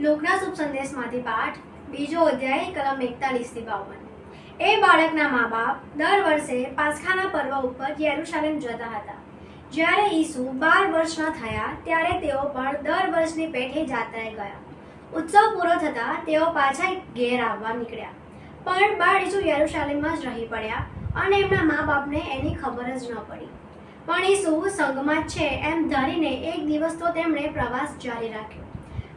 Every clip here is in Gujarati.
લોકના શુભ સંદેશમાંથી પાઠ બીજો અધ્યાય કલમ 41 થી 52। એ બાળકના મા બાપ દર વર્ષે પાસખાના પર્વ ઉપર યરુશલેમ જતા હતા। જ્યારે ઈસુ 12 વર્ષના થયા ત્યારે તેઓ પણ દર વર્ષની પેઠે જાત્રાએ ગયા। ઉત્સવ પૂરો થતા તેઓ પાછા ઘેર આવવા નીકળ્યા, પણ બાળ ઈસુ યરુશલેમમાં જ રહી પડ્યા અને એમના મા બાપને એની ખબર જ ન પડી। પણ ઈસુ સંઘમાં જ છે એમ ધારીને એક દિવસ તો તેમણે પ્રવાસ જારી રાખ્યો,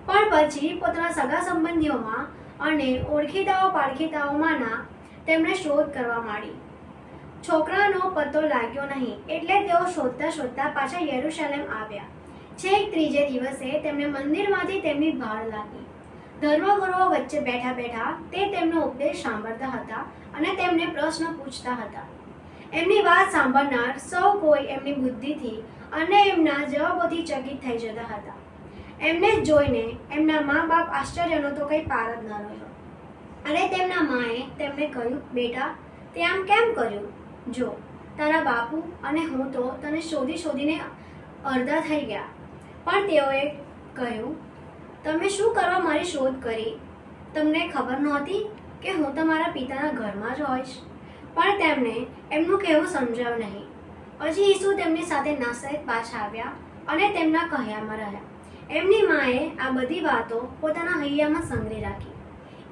પણ પછી પોતાના સગા સંબંધીઓમાં અને ઓળખીતાઓ પાળખીતાઓમાંના તેમણે શોધ કરવા માંડી। છોકરાનો પત્તો લાગ્યો નહીં, એટલે તેઓ શોધતા શોધતા પાછા યરુશલેમ આવ્યા। છેક ત્રીજે દિવસે તેમને મંદિરમાંથી તેમની ભાળ લાગી। ધર્મગુરુઓ વચ્ચે બેઠા બેઠા તે તેમનો ઉપદેશ સાંભળતા હતા અને તેમને પ્રશ્ન પૂછતા હતા। એમની વાત સાંભળનાર સૌ કોઈ એમની બુદ્ધિથી અને એમના જવાબોથી ચકિત થઈ જતા હતા। એમને જોઈને એમના મા બાપ આશ્ચર્યનો તો કંઈ પાર જ ન રહ્યો, અને તેમના માએ તેમને કહ્યું, બેટા, તે આમ કેમ કર્યું? જો, તારા બાપુ અને હું તો તને શોધી શોધીને અડધા થઈ ગયા। પણ તેઓએ કહ્યું, તમે શું કરવા મારી શોધ કરી? તમને ખબર નહોતી કે હું તમારા પિતાના ઘરમાં જ હોઈશ? પણ તેમણે એમનું કહેવું સમજાવ્યું નહીં। પછી ઈસુ તેમની સાથે નાસરત પાછા આવ્યા અને તેમના કહ્યામાં રહ્યા। એમની માએ આ બધી વાતો પોતાના હૈયામાં સંગ્રહી રાખી।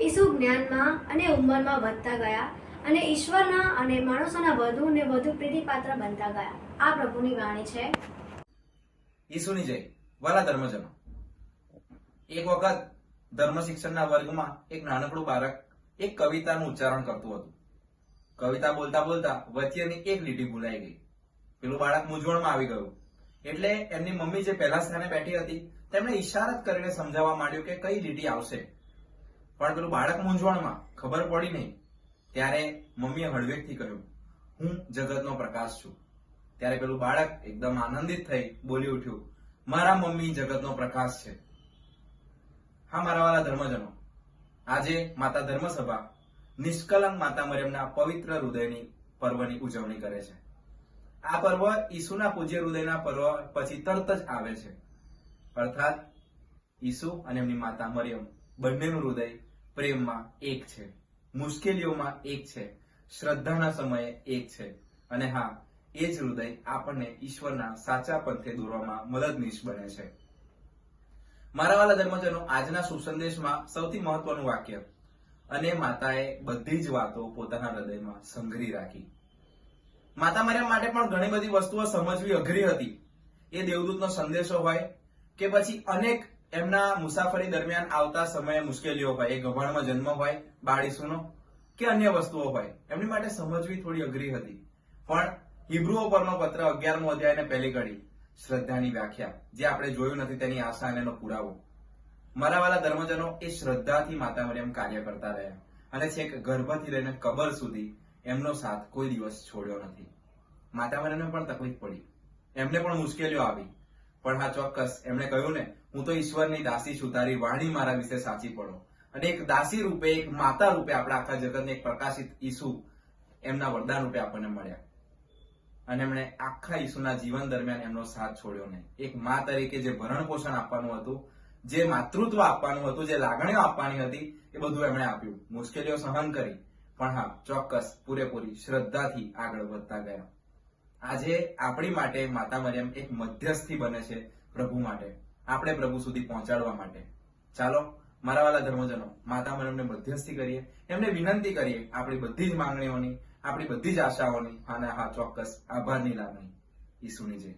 ઈસુ જ્ઞાનમાં અને ઉંમરમાં વધતા ગયા અને ઈશ્વરના અને માણસોના વધુ ને વધુ પ્રીતિપાત્ર બનતા ગયા। આ પ્રભુની વાણી છે। ઈસુની જય। વાલા ધર્મજનો, એક વખત ધર્મ શિક્ષણના વર્ગમાં એક નાનકડું બાળક એક કવિતાનું ઉચ્ચારણ કરતું હતું। કવિતા બોલતા બોલતા વચ્ચેની એક લીટી ભૂલાઈ ગઈ। પેલું બાળક મૂંઝવણમાં આવી ગયું, એટલે એમની મમ્મી જે પહેલા સ્થાને બેઠી હતી તેમણે ઈશારત કરીને સમજાવવા માંડ્યું કે કઈ લીટી આવશે। પણ પેલું બાળક મૂંઝવણમાં, ખબર પડી નહીં। ત્યારે મમ્મીએ હળવેકથી કહ્યું, હું જગતનો પ્રકાશ છું। ત્યારે પેલું બાળક એકદમ આનંદિત થઈ બોલી ઉઠ્યું, મારા મમ્મી જગતનો પ્રકાશ છે। હા મારા વાલા ધર્મજનો, આજે માતા ધર્મસભા નિષ્કલંક માતા મરિયમના પવિત્ર હૃદયની પર્વની ઉજવણી કરે છે। આ પર્વ ઈસુના પૂજ્ય હૃદયના પર્વ પછી તરત જ આવે છે, અર્થાત ઈસુ અને એમની માતા મરિયમ બંનેનું હૃદય પ્રેમમાં એક છે, મુશ્કેલીઓમાં એક છે, શ્રદ્ધાના સમયે એક છે, અને હા, એ જ હૃદય આપણને ઈશ્વરના સાચા પંથે દોરવામાં મદદનીશ બને છે। મારા વાલા ધર્મજનો, આજના શુભ સંદેશમાં સૌથી મહત્વનું વાક્ય, અને માતાએ બધી જ વાતો પોતાના હૃદયમાં સંગ્રહી રાખી। માતા મરિયમ માટે પણ ઘણી બધી વસ્તુઓ સમજવી અઘરી હતી। એ દેવદૂતનો સંદેશો હોય કે પછી અનેક એમના મુસાફરી દરમિયાન આવતા સમયે મુશ્કેલીઓ હોય, એ ગભાણમાં જન્મ હોય બાળ ઈસુનો, કે અન્ય વસ્તુઓ હોય, એમની માટે સમજવી થોડી અઘરી હતી। પણ હિબ્રુઓ પરનો પત્ર 11મો અધ્યાય અને પહેલી કડી, શ્રદ્ધાની વ્યાખ્યા, જે આપણે જોયું નથી તેની આશા અને એનો પુરાવો। મારા વાલા ધર્મજનો, એ શ્રદ્ધાથી માતા મરિયમ કાર્ય કરતા રહ્યા અને છેક ગર્ભથી લઈને કબર સુધી એમનો સાથ કોઈ દિવસ છોડ્યો નથી। માતા મરિયમને પણ તકલીફ પડી, એમને પણ મુશ્કેલીઓ આવી, પણ હા ચોક્કસ એમણે કહ્યું ને, હું તો ઈશ્વરની દાસી છું, તારી વાણી મારા વિશે સાચી પડો। અને એક દાસી રૂપે, એક માતા રૂપે આપણા આખા જગતને એક પ્રકાશિત ઈસુ એમના વરદાન રૂપે આપણને મળ્યા, અને એમણે આખા ઈસુના જીવન દરમિયાન એમનો સાથ છોડ્યો નહીં। એક મા તરીકે જે ભરણ પોષણ આપવાનું હતું, જે માતૃત્વ આપવાનું હતું, જે લાગણીઓ આપવાની હતી, એ બધું એમણે આપ્યું। મુશ્કેલીઓ સહન કરી, પણ હા ચોક્કસ પૂરેપૂરી શ્રદ્ધાથી આગળ વધતા ગયા। આજે આપણી માટે માતા મરિયમ એક મધ્યસ્થી બને છે પ્રભુ માટે, આપણે પ્રભુ સુધી પહોંચાડવા માટે। ચાલો મારા વાલા ધર્મજનો, માતા મરિયમને મધ્યસ્થી કરીએ, એમને વિનંતી કરીએ આપણી બધી જ માંગણીઓની, આપણી બધી જ આશાઓની, અને હા ચોક્કસ આભારની લાગણી। ઈસુની જય।